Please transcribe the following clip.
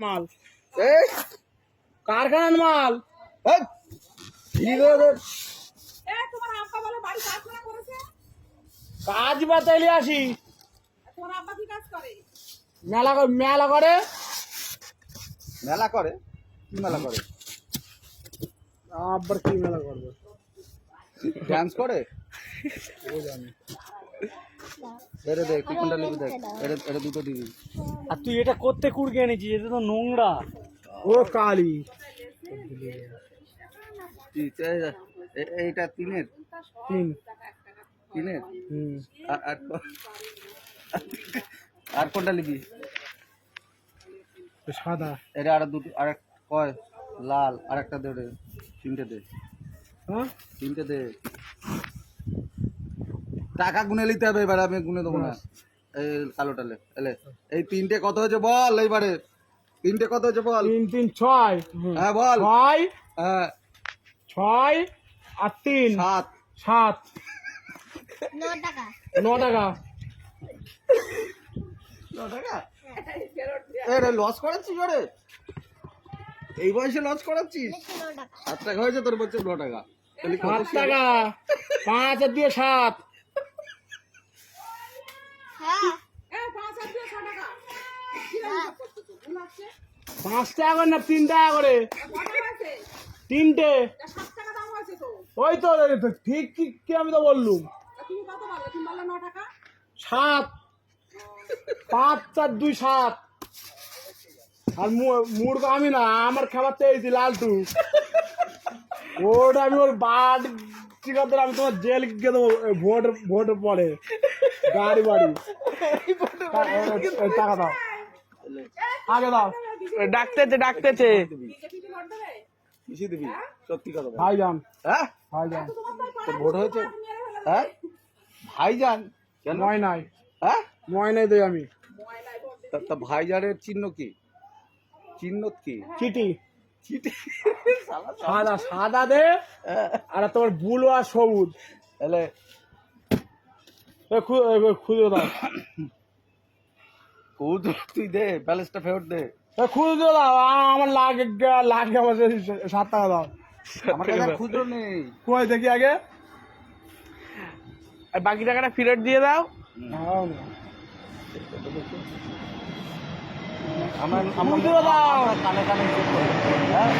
মাল এই কারখানার মাল তোমার আব্বা বলে বাড়ি কারখানা করেছে। কাজ বাতাইলে আসি। তোমার আব্বা কি কাজ করে? মেলা মেলা করে। মেলা করে? কি মেলা করে? আব্বার কি মেলা করবে? ডান্স করে? এরে দেখ তুই কোনটা নিবি দেখ, এরে দুটো দিবি। আর তুই এটা করতে কুড়কে এনেছিস, এটা তো নোংরা। ও কালি এইটা তিনের তিনের আর কোনটা নিবি? সাদা। এটা আর দুটো, আর কয় লাল, আর একটা দে, ওরে তিনটে দে। হ্যাঁ তিনটে দে। টাকা গুনে নিতে হবে এবার, আমি গুনে দেবো না। এই কালোটা লে, এলে এই তিনটে কত হয়েছে বল এইবারে, তিনটে কত হয়েছে বল। 3 3 6। হ্যাঁ বল। 6 হ্যাঁ 6 আর 3 7 7 9 টাকা। 9 টাকা। 9 টাকা? এরে লস করাচ্ছিস ওরে, এই বয়সে লস করাচ্ছিস? 9 টাকা। 7 টাকা হয়েছে তোর, বলছে 9 টাকা। তাহলে কত 7 টাকা। 5 আর দিয়ে 7। হ্যাঁ। 5 আর 2 6 টাকা। কি হিসাব করছো তো? ভুল আছে। 5 টাকা করে না 3 টাকা করে? কত হয়েছে? 3টে। 7 টাকা দাম হয়েছে তো। ওই তো ঠিক কি আমি তো বললুম। তুমি কত বললে? তুমি বললে 9 টাকা। 7 5 4 2 7। আর মূর্খ আমি না, আমার খাবার চেয়েছি লালটু। ওটা আমি ওর বাড়ি ঠিকাতে আমি তোমার জেল গিয়ে দেবো। ভোট পরে গাড়ি বাড়ি টাকা দাও, আগে দাও। ডাকতেছে বিজেপি ভোট দেবে? কিসে দিবি? সত্যি কথা বল। ভাইজান। হ্যাঁ ভাইজান তোর ভোট হয়েছে? হ্যাঁ ভাইজান কেন? ময়নাই হ্যাঁ ময়নাই দেই আমি। তা ভাইজানের চিহ্ন কি? চিহ্ন কি? চিঠি চিঠি? সাদা সাদা দে, আর তোমার বুলো আর সবুজ। এলে খুঁজে দাও, তুই দে, ব্যালেন্সটা ফেরত দে। খুঁজে দাও। আমার লাগে আমার 7 টাকা দাও। আমার কাছে আর খুচরো নেই। কই দেখি আগে, আর বাকি টাকাটা ফেরত দিয়ে দাও। খুঁজে দাও। কানে কানে চেক করি। হ্যাঁ